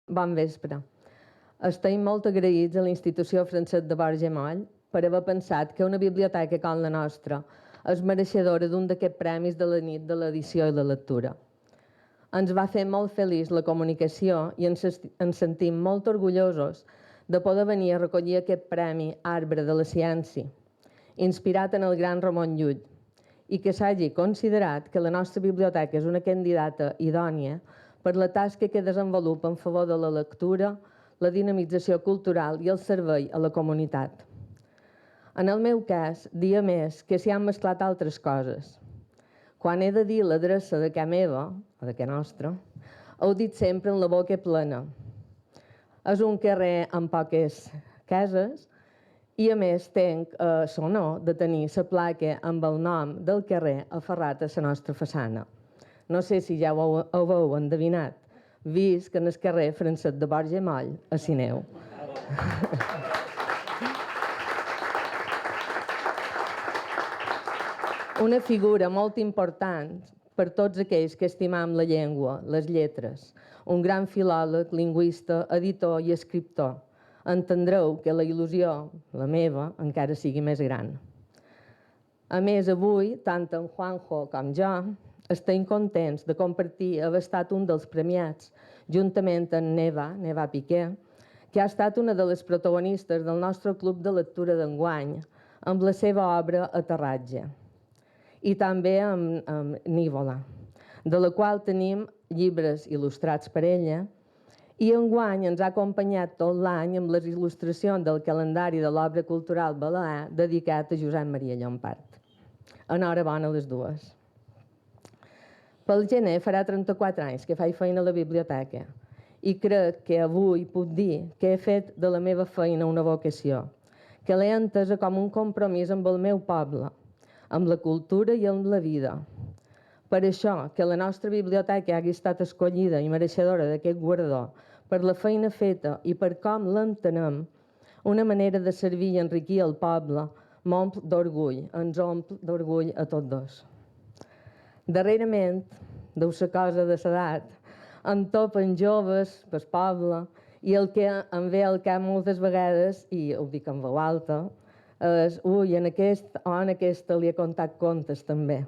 Bon vespre. Estem molt agraïts a la institució Francesc de Borja i Moll per haver pensat que una biblioteca com la nostra és mereixedora d'un d'aquests premis de la nit de l'edició i la lectura. Ens va fer molt feliç la comunicació i ens sentim molt orgullosos de poder venir a recollir aquest premi Arbre de la Ciència, inspirat en el gran Ramon Llull, i que s'hagi considerat que la nostra biblioteca és una candidata idònia per la tasca que desenvolupa en favor de la lectura, la dinamització cultural i el servei a la comunitat. En el meu cas, dia més que s'hi han mesclat altres coses. Quan he de dir l'adreça de casa meva, o de casa nostra, heu dit sempre en la boca plena. És un carrer amb poques cases i a més tenc l'honor de tenir la placa amb el nom del carrer aferrat a la nostra façana. No sé si ja ho heu endevinat, vist que en el carrer Francesc de Borja i Moll a Sineu. Una figura molt important per tots aquells que estimam la llengua, les lletres, un gran filòleg, lingüista, editor i escriptor. Entendreu que la il·lusió, la meva, encara sigui més gran. A més, avui, tant en Juanjo com jo, estem contents de compartir haver estat un dels premiats, juntament amb Neva Piqué, que ha estat una de les protagonistes del nostre club de lectura d'enguany, amb la seva obra Aterratge, i també amb Nívola, de la qual tenim llibres il·lustrats per ella, i enguany ens ha acompanyat tot l'any amb les il·lustracions del calendari de l'obra cultural balear dedicat a Josep Maria Llompart. Enhorabona a les dues. Pel gener farà 34 anys que faig feina a la biblioteca i crec que avui puc dir que he fet de la meva feina una vocació, que l'he entesa com un compromís amb el meu poble, amb la cultura i amb la vida. Per això, que la nostra biblioteca hagi estat escollida i mereixedora d'aquest guardó per la feina feta i per com l'entenem, una manera de servir i enriquir el poble, m'omple d'orgull, ens omple d'orgull a tots dos. Darrerament, deu ser cosa de l'edat, em topen joves pel poble i el que em ve al cap moltes vegades, i ho dic en veu alta, és ui, en aquesta li he contat contes també.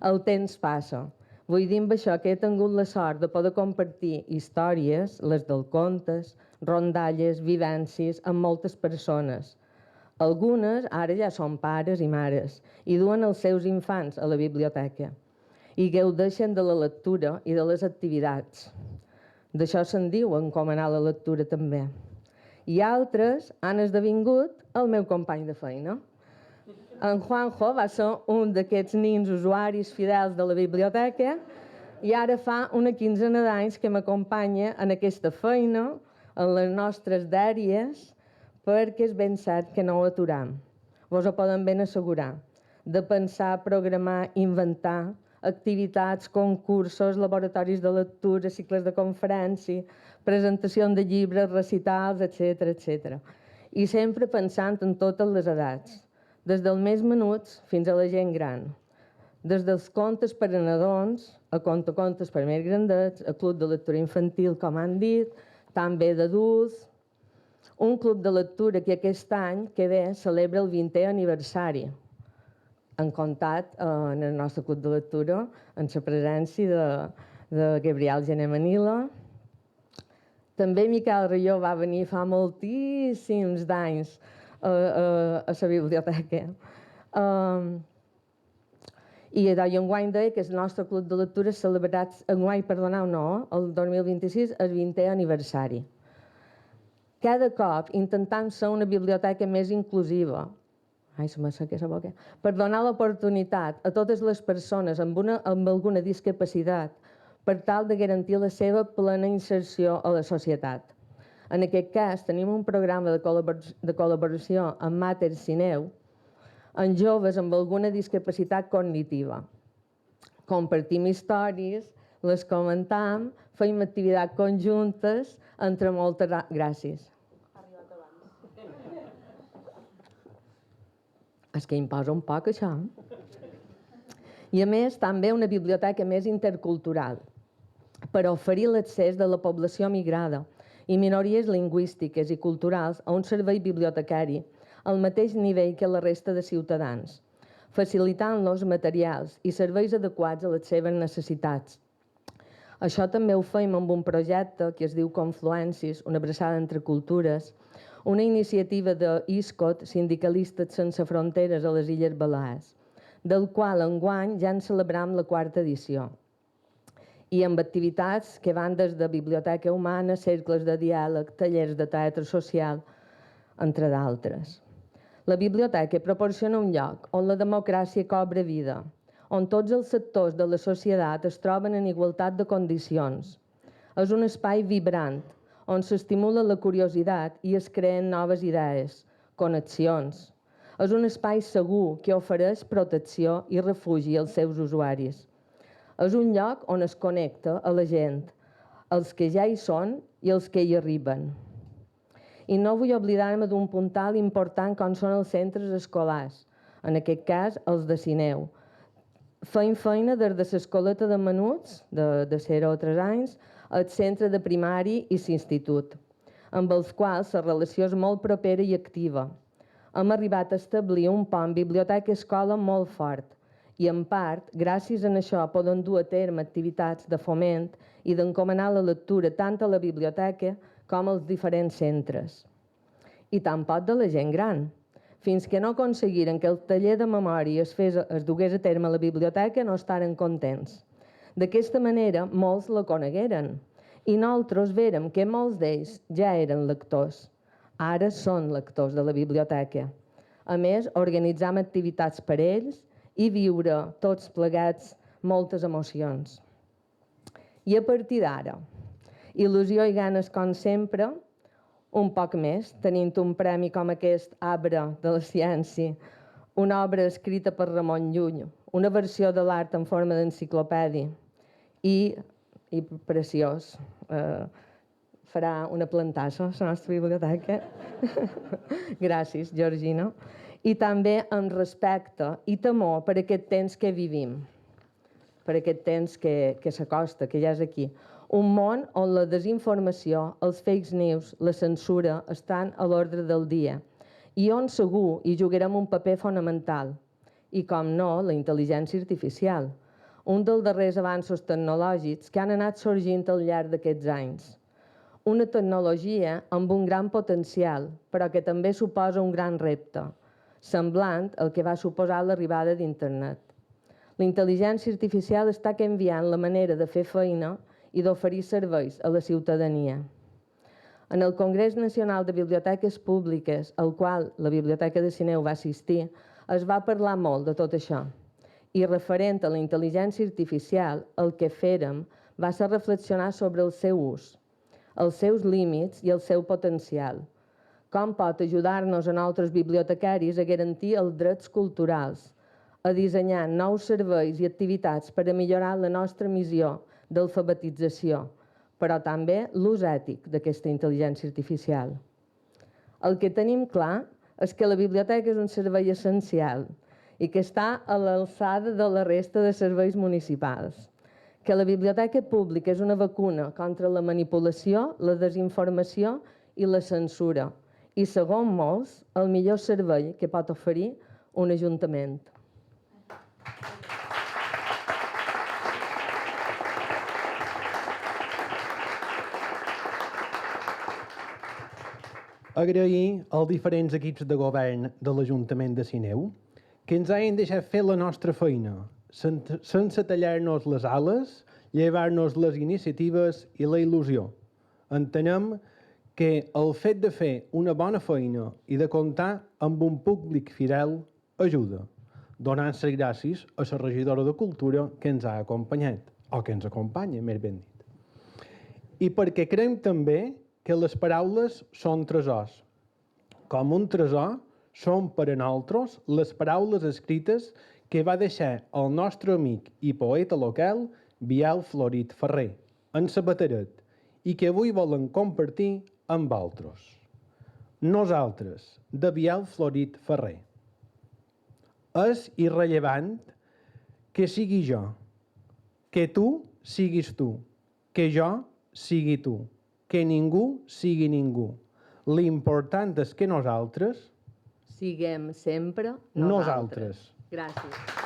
El temps passa. Vull dir amb això que he tingut la sort de poder compartir històries, les dels contes, rondalles, vivències, amb moltes persones. Algunes ara ja són pares i mares i duen els seus infants a la biblioteca i gaudeixen de la lectura i de les activitats. D'això se'n diu encomanar la lectura també. I altres han esdevingut el meu company de feina. En Juanjo va ser un d'aquests nins usuaris fidels de la biblioteca i ara fa una quinzena d'anys que m'acompanya en aquesta feina, en les nostres dèries, perquè és ben cert que no ho aturam. Vos ho poden ben assegurar. De pensar, programar, inventar, activitats, concursos, laboratoris de lectura, cicles de conferència, presentació de llibres, recitals, etc. I sempre pensant en totes les edats, des dels més menuts fins a la gent gran, des dels contes per a nadons a contes per a més grandets, a club de lectura infantil, com han dit, també d'adults. Un club de lectura que aquest any que ve celebra el 20è aniversari. Han comptat en el nostre club de lectura en la presència de Gabriel Gené Manila. També Miquel Rayó va venir fa moltíssims d'anys a la biblioteca. I enguany deia que el nostre club de lectura ha celebrat, enguany, perdoneu, no, el 2026, el 20è aniversari. Cada cop intentant ser una biblioteca més inclusiva, per donar l'oportunitat a totes les persones amb alguna discapacitat per tal de garantir la seva plena inserció a la societat. En aquest cas, tenim un programa de col·laboració amb Mater Sineu amb joves amb alguna discapacitat cognitiva. Compartim històries, les comentam, fem activitats conjuntes, entre moltes gràcies. És que imposa un poc, això. I a més, també una biblioteca més intercultural, per oferir l'accés de la població migrada i minories lingüístiques i culturals a un servei bibliotecari al mateix nivell que la resta de ciutadans, facilitant-los materials i serveis adequats a les seves necessitats. Això també ho fem amb un projecte que es diu Confluències, una abraçada entre cultures, una iniciativa d'ISCOT, Sindicalistes Sense Fronteres a les Illes Balears, del qual enguany ja en celebrem la 4ª edició, i amb activitats que van des de biblioteca humana, cercles de diàleg, tallers de teatre social, entre d'altres. La biblioteca proporciona un lloc on la democràcia cobra vida, on tots els sectors de la societat es troben en igualtat de condicions. És un espai vibrant, on s'estimula la curiositat i es creen noves idees, connexions. És un espai segur que ofereix protecció i refugi als seus usuaris. És un lloc on es connecta a la gent, els que ja hi són i els que hi arriben. I no vull oblidar-me d'un puntal important com són els centres escolars, en aquest cas els de Sineu. Feim feina des de l'escoleta de menuts, de 0 a 3 anys, al centre de primari i l'institut, amb els quals la relació és molt propera i activa. Hem arribat a establir un pont biblioteca-escola molt fort i, en part, gràcies a això poden dur a terme activitats de foment i d'encomanar la lectura tant a la biblioteca com als diferents centres. I tampoc de la gent gran. Fins que no aconseguiren que el taller de memòria es dugués a terme a la biblioteca, no estaren contents. D'aquesta manera, molts la conegueren i nosaltres vérem que molts d'ells ja eren lectors. Ara són lectors de la biblioteca. A més, organitzam activitats per ells i viure tots plegats moltes emocions. I a partir d'ara, il·lusió i ganes com sempre, un poc més, tenint un premi com aquest Arbre de la Ciència, una obra escrita per Ramon Llull, una versió de l'art en forma d'enciclopèdia i preciós. Farà una plantassa a la nostra biblioteca. Gràcies, Georgina. I també amb respecte i temor per aquest temps que vivim, per aquest temps que s'acosta, que ja és aquí. Un món on la desinformació, els fake news, la censura estan a l'ordre del dia i on segur hi jugarem un paper fonamental. I, com no, la intel·ligència artificial, un dels darrers avanços tecnològics que han anat sorgint al llarg d'aquests anys. Una tecnologia amb un gran potencial, però que també suposa un gran repte, semblant al que va suposar l'arribada d'Internet. La intel·ligència artificial està canviant la manera de fer feina i d'oferir serveis a la ciutadania. En el Congrés Nacional de Biblioteques Públiques, al qual la Biblioteca de Sineu va assistir, es va parlar molt de tot això. I referent a la intel·ligència artificial, el que fèrem va ser reflexionar sobre el seu ús, els seus límits i el seu potencial. Com pot ajudar-nos a nosaltres bibliotecaris a garantir els drets culturals, a dissenyar nous serveis i activitats per a millorar la nostra missió d'alfabetització, però també l'ús ètic d'aquesta intel·ligència artificial. El que tenim clar és que la biblioteca és un servei essencial i que està a l'alçada de la resta de serveis municipals, que la biblioteca pública és una vacuna contra la manipulació, la desinformació i la censura, i, segons molts, el millor servei que pot oferir un ajuntament. Agrair als diferents equips de govern de l'Ajuntament de Sineu que ens hagin deixat fer la nostra feina, sense tallar-nos les ales, llevar-nos les iniciatives i la il·lusió. Entenem que el fet de fer una bona feina i de comptar amb un públic fidel ajuda, donant les gràcies a la regidora de Cultura que ens ha acompanyat, o que ens acompanya, més ben dit. I perquè creiem també que les paraules són tresors. Com un tresor, són per a nosaltres les paraules escrites que va deixar el nostre amic i poeta local Biel Florit Ferrer, en Sabateret, i que avui volen compartir amb altres. Nosaltres, de Biel Florit Ferrer. És irrellevant que sigui jo, que tu siguis tu, que jo sigui tu, que ningú sigui ningú. L'important és que nosaltres Siguem sempre nosaltres. Gràcies.